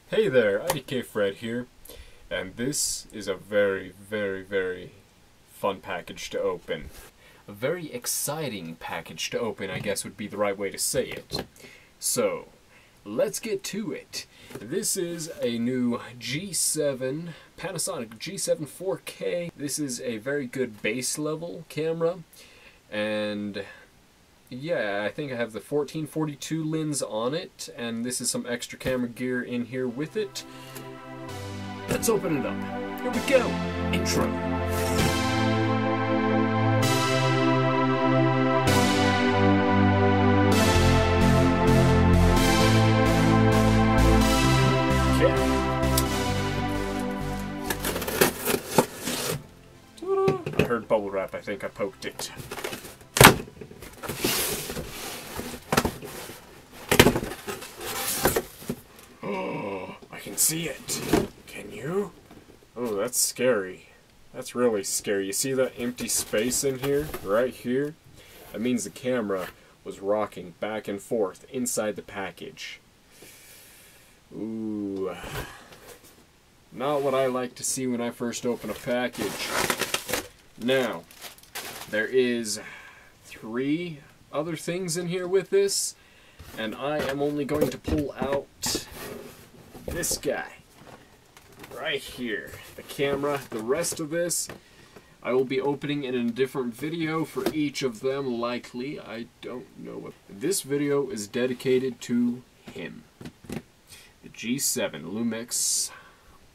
Hey there, IDK Fred here, and this is a very, very, very fun package to open. A very exciting package to open, I guess would be the right way to say it. So, let's get to it. This is a new G7, Panasonic G7 4K. This is a very good base level camera, and yeah, I think I have the 1442 lens on it, and this is some extra camera gear in here with it. Let's open it up. Here we go. Intro. Okay. I heard bubble wrap. I think I poked it. I can see it. Can you? Oh, that's scary. That's really scary. You see that empty space in here? Right here? That means the camera was rocking back and forth inside the package. Ooh. Not what I like to see when I first open a package. Now, there is 3 other things in here with this, and I am only going to pull out this guy right here, the camera. The rest of this I will be opening in a different video for each of them, likely. I don't know what. This video is dedicated to him, the G7 Lumix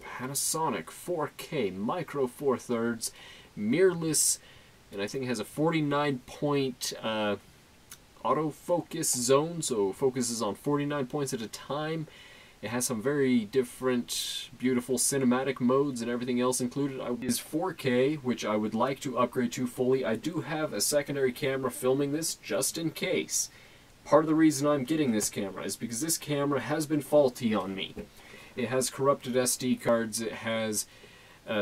Panasonic 4K Micro Four Thirds mirrorless, and I think it has a 49-point autofocus zone, so it focuses on 49 points at a time. It has some very different, beautiful cinematic modes and everything else included. It is 4K, which I would like to upgrade to fully. I do have a secondary camera filming this just in case. Part of the reason I'm getting this camera is because this camera has been faulty on me. It has corrupted SD cards, it has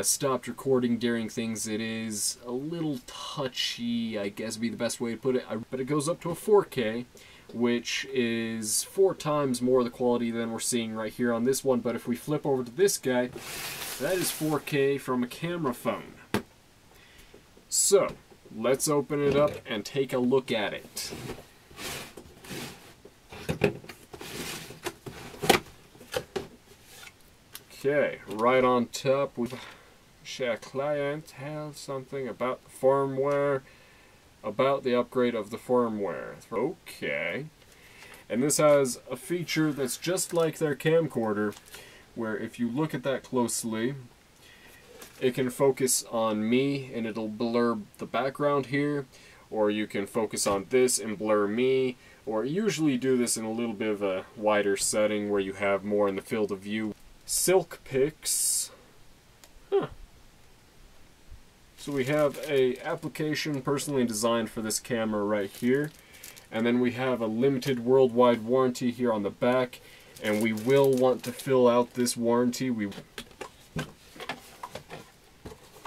stopped recording during things. It is a little touchy, I guess would be the best way to put it. But it goes up to a 4K. Which is 4 times more the quality than we're seeing right here on this one. But if we flip over to this guy, that is 4K from a camera phone. So, let's open it up and take a look at it. Okay, right on top we share client tell something about the firmware. About the upgrade of the firmware. Okay. And this has a feature that's just like their camcorder, where if you look at that closely, it can focus on me and it'll blur the background here, or you can focus on this and blur me, or usually do this in a little bit of a wider setting where you have more in the field of view. Silk Picks. Huh. So we have a application personally designed for this camera right here, and then we have a limited worldwide warranty here on the back, and we will want to fill out this warranty.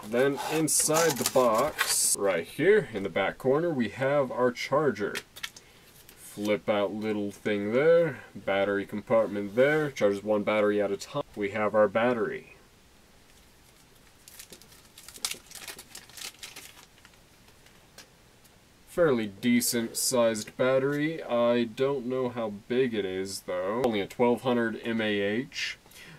Then inside the box, right here in the back corner, we have our charger. Flip out little thing there, battery compartment there, charges 1 battery at a time. We have our battery. Fairly decent sized battery. I don't know how big it is though. Only a 1200 mAh.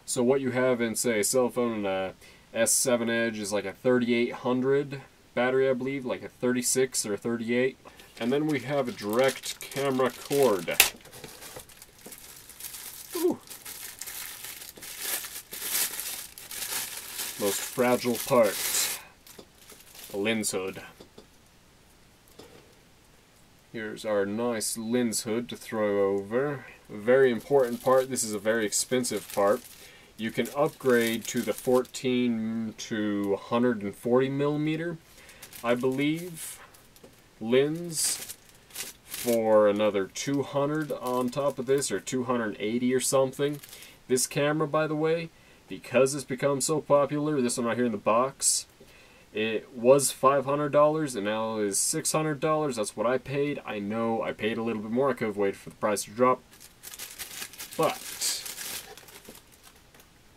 So what you have in, say, a cell phone and a S7 Edge is like a 3800 battery, I believe, like a 36 or a 38. And then we have a direct camera cord. Ooh. Most fragile part, the lens hood. Here's our nice lens hood to throw over. A very important part. This is a very expensive part. You can upgrade to the 14 to 140 millimeter, I believe, lens for another 200 on top of this, or 280 or something. This camera, by the way, because it's become so popular, this one right here in the box, it was $500 and now is $600. That's what I paid. I know I paid a little bit more. I could have waited for the price to drop. But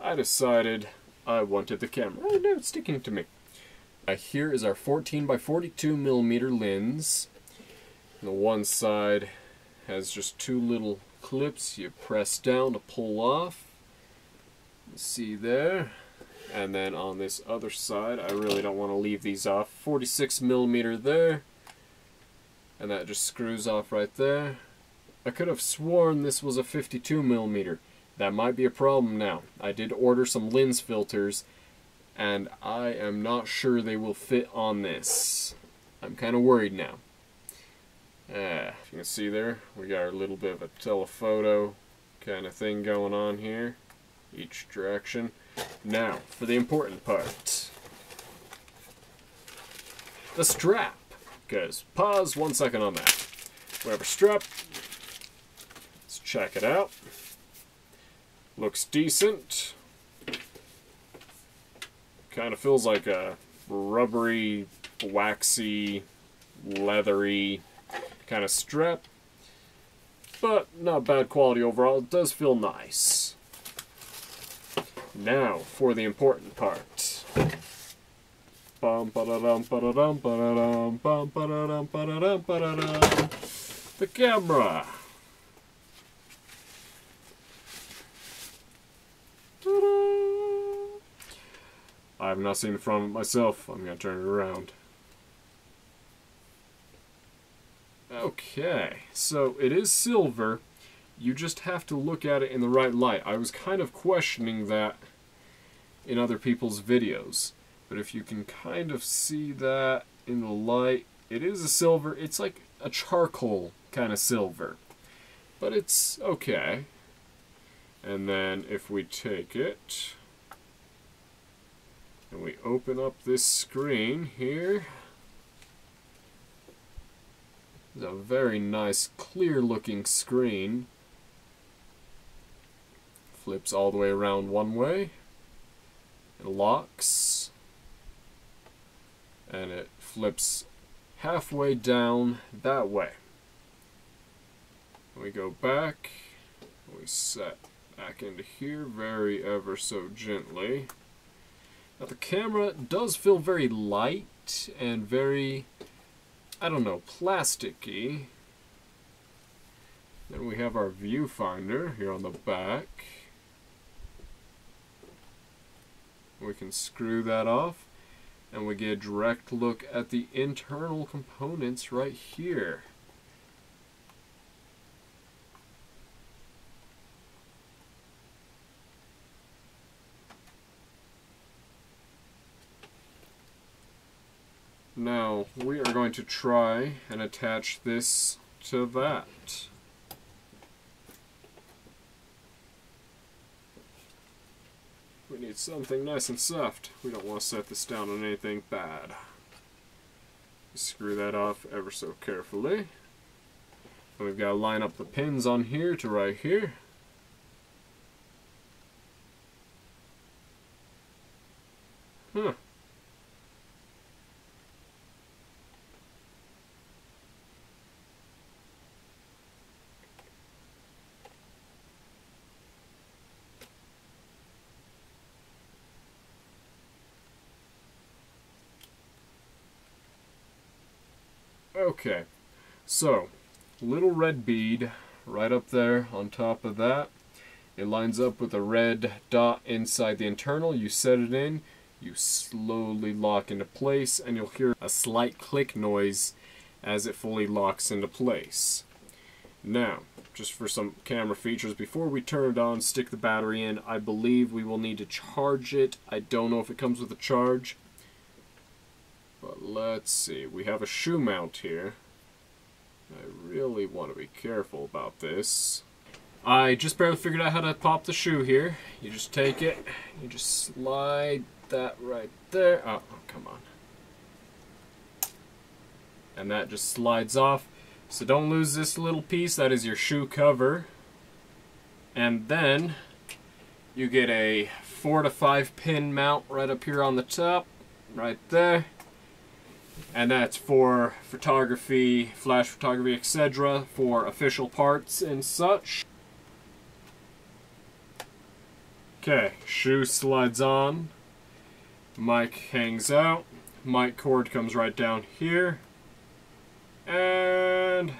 I decided I wanted the camera. Oh no, it's sticking to me. Here is our 14 by 42 millimeter lens. The one side has just two little clips you press down to pull off. See there? And then on this other side, I really don't want to leave these off. 46 millimeter there. And that just screws off right there. I could have sworn this was a 52 millimeter. That might be a problem now. I did order some lens filters, and I am not sure they will fit on this. I'm kind of worried now. You can see there, we got a little bit of a telephoto kind of thing going on here, each direction. Now, for the important part. The strap. Guys, pause 1 second on that. We have a strap. Let's check it out. Looks decent. Kind of feels like a rubbery, waxy, leathery kind of strap. But not bad quality overall. It does feel nice. Now for the important part. Bum ba-da-dum ba-da-dum ba-da-dum bum ba-da-dum ba-da-dum ba-da-dum. The camera. I have not seen the front of it myself. I'm going to turn it around. Okay, so it is silver. You just have to look at it in the right light. I was kind of questioning that in other people's videos. But if you can kind of see that in the light, it is a silver. It's like a charcoal kind of silver. But it's okay. And then if we take it and we open up this screen here, it's a very nice clear looking screen. Flips all the way around one way. It locks. And it flips halfway down that way. We go back. We set back into here very ever so gently. Now the camera does feel very light and very, I don't know, plasticky. Then we have our viewfinder here on the back. We can screw that off and we get a direct look at the internal components right here. Now, we are going to try and attach this to that. We need something nice and soft. We don't want to set this down on anything bad. Screw that off ever so carefully. And we've got to line up the pins on here to right here. Huh. Okay, so little red bead right up there on top of that. It lines up with a red dot inside the internal. You set it in, you slowly lock into place, and you'll hear a slight click noise as it fully locks into place. Now, just for some camera features, before we turn it on, stick the battery in, I believe we will need to charge it. I don't know if it comes with a charge. But let's see, we have a shoe mount here. I really want to be careful about this. I just barely figured out how to pop the shoe here. You just take it, you just slide that right there. Oh, come on. And that just slides off. So don't lose this little piece, that is your shoe cover. And then you get a 4 to 5 pin mount right up here on the top, right there. And that's for photography, flash photography, etc., for official parts and such. Okay, shoe slides on, mic hangs out, mic cord comes right down here, and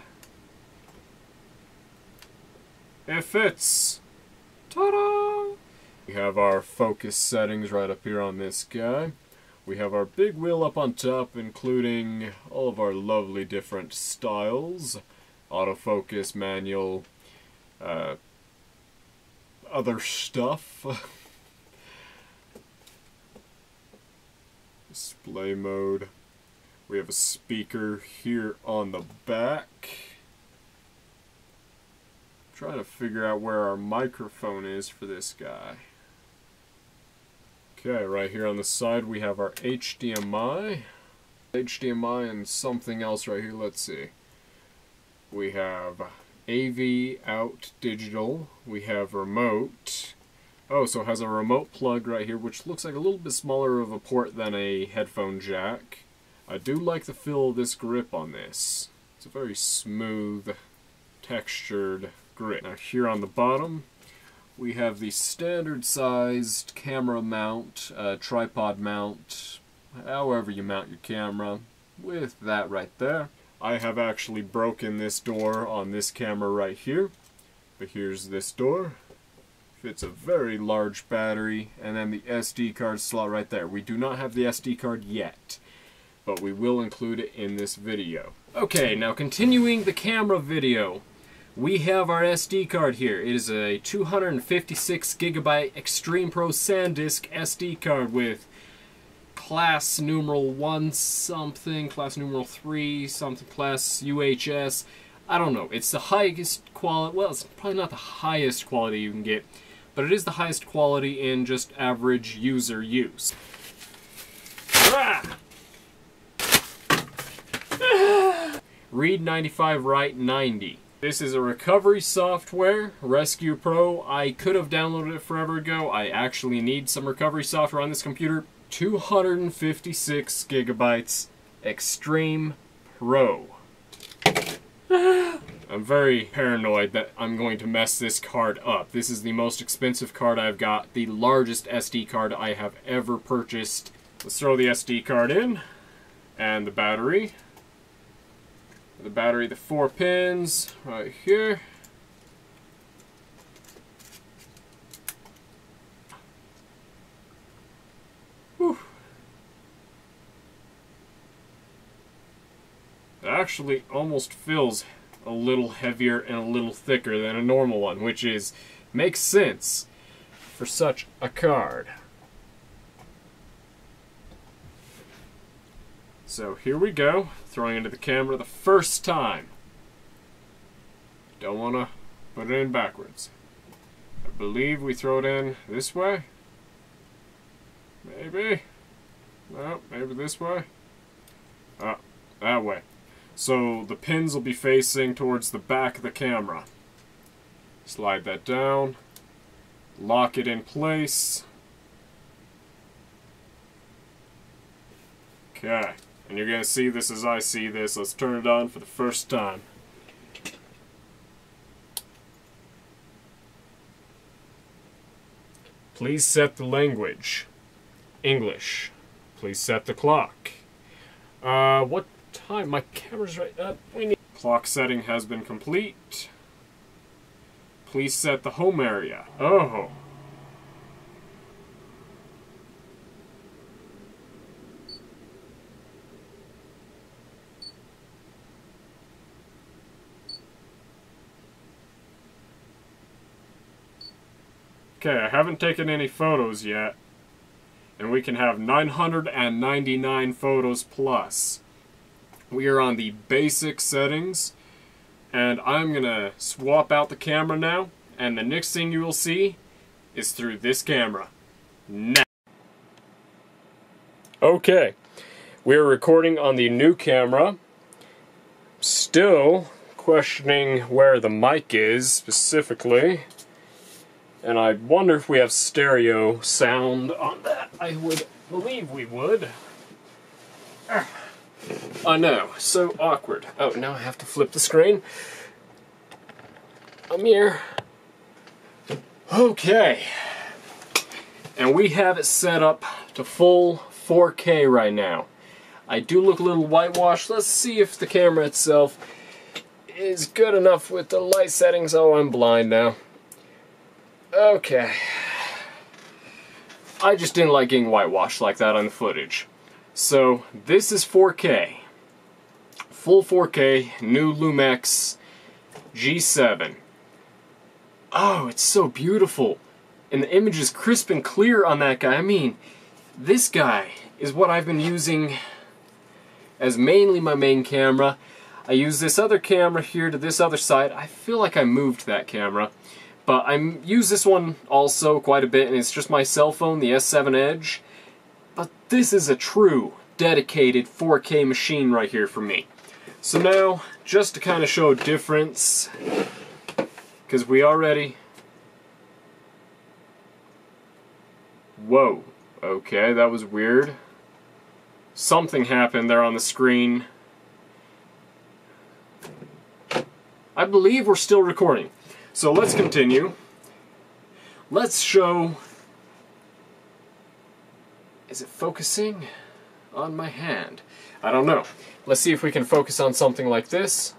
it fits. Ta-da! We have our focus settings right up here on this guy. We have our big wheel up on top, including all of our lovely different styles. Autofocus, manual, other stuff. Display mode. We have a speaker here on the back. Trying to figure out where our microphone is for this guy. Okay, right here on the side we have our HDMI. HDMI and something else right here, let's see. We have AV out digital. We have remote. Oh, so it has a remote plug right here, which looks like a little bit smaller of a port than a headphone jack. I do like the feel of this grip on this. It's a very smooth, textured grip. Now here on the bottom, we have the standard sized camera mount, tripod mount, however you mount your camera, with that right there. I have actually broken this door on this camera right here, but here's this door. Fits a very large battery, and then the SD card slot right there. We do not have the SD card yet, but we will include it in this video. Okay, now continuing the camera video. We have our SD card here. It is a 256 gigabyte Extreme Pro SanDisk SD card with class numeral 1 something, class numeral 3 something, class UHS. I don't know. It's the highest quality, well, it's probably not the highest quality you can get, but it is the highest quality in just average user use. Read 95, write 90. This is a recovery software, Rescue Pro. I could have downloaded it forever ago. I actually need some recovery software on this computer. 256 gigabytes, Extreme Pro. I'm very paranoid that I'm going to mess this card up. This is the most expensive card I've got, the largest SD card I have ever purchased. Let's throw the SD card in, and the battery. The 4 pins, right here. Whew. It actually almost feels a little heavier and a little thicker than a normal one, which makes sense for such a card. So here we go, throwing it into the camera the first time. Don't want to put it in backwards. I believe we throw it in this way. Maybe. No, maybe this way. That way. So the pins will be facing towards the back of the camera. Slide that down. Lock it in place. Okay. And you're going to see this as I see this. Let's turn it on for the first time. Please set the language. English. Please set the clock. What time? My camera's right up. Clock setting has been complete. Please set the home area. Oh. Okay, I haven't taken any photos yet, and we can have 999 photos plus. We are on the basic settings, and I'm gonna swap out the camera now, and the next thing you will see is through this camera. Now. Okay, we are recording on the new camera. Still questioning where the mic is specifically. And I wonder if we have stereo sound on that. I would believe we would. I know, so awkward. Oh, now I have to flip the screen. I'm here. Okay. And we have it set up to full 4K right now. I do look a little whitewashed. Let's see if the camera itself is good enough with the light settings. Oh, I'm blind now. Okay. I just didn't like getting whitewashed like that on the footage. So, this is 4K. Full 4K, new Lumix G7. Oh, it's so beautiful. And the image is crisp and clear on that guy. I mean, this guy is what I've been using as mainly my main camera. I use this other camera here to this other side. I feel like I moved that camera. But I use this one also quite a bit, and it's just my cell phone, the S7 Edge. But this is a true, dedicated 4K machine right here for me. So now, just to kind of show a difference, because we already... Whoa. Okay, that was weird. Something happened there on the screen. I believe we're still recording. So let's continue. Let's show... Is it focusing on my hand? I don't know. Let's see if we can focus on something like this.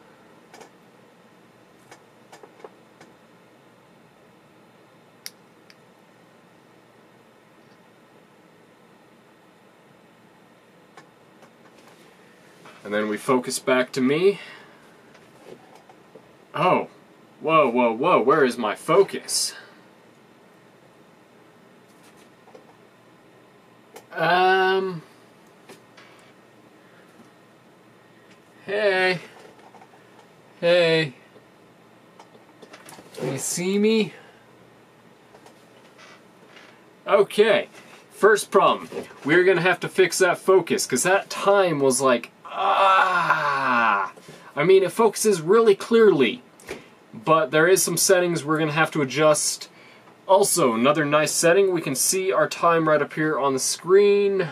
And then we focus back to me. Oh. Whoa, whoa, whoa. Where is my focus? Hey. Hey. Can you see me? Okay. First problem. We're gonna have to fix that focus, because that time was like, I mean, it focuses really clearly, but there is some settings we're going to have to adjust. Also, another nice setting, we can see our time right up here on the screen.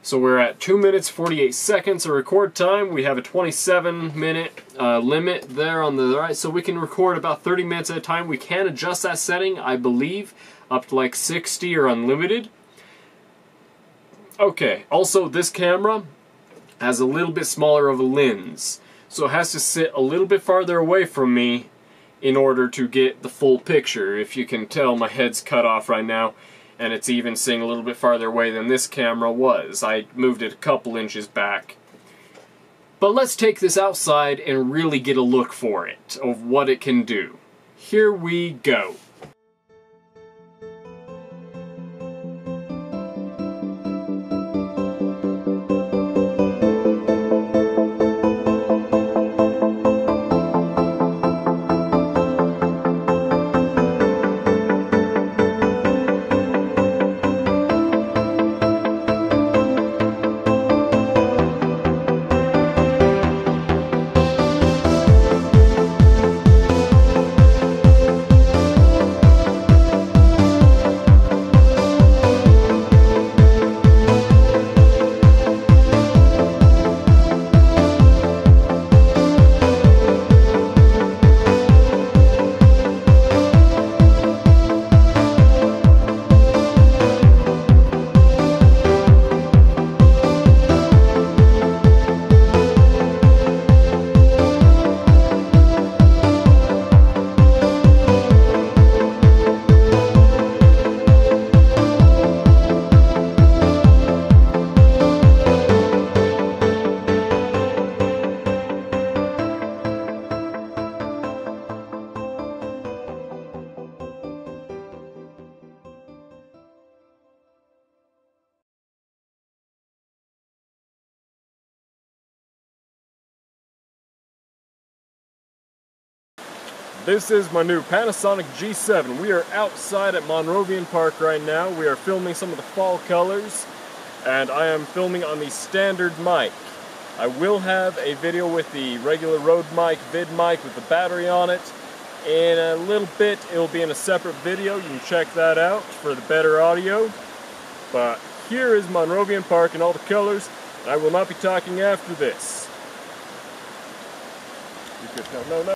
So we're at 2 minutes 48 seconds of record time. We have a 27-minute limit there on the right, so we can record about 30 minutes at a time. We can adjust that setting, I believe, up to like 60 or unlimited. Okay, also this camera has a little bit smaller of a lens, so it has to sit a little bit farther away from me in order to get the full picture. If you can tell, my head's cut off right now, and it's even sitting a little bit farther away than this camera was. I moved it a couple inches back. But let's take this outside and really get a look for it, of what it can do. Here we go. This is my new Panasonic G7. We are outside at Monrovian Park right now. We are filming some of the fall colors, and I am filming on the standard mic. I will have a video with the regular Rode mic, vid mic with the battery on it. In a little bit, it will be in a separate video. You can check that out for the better audio. But here is Monrovian Park in all the colors. I will not be talking after this. No.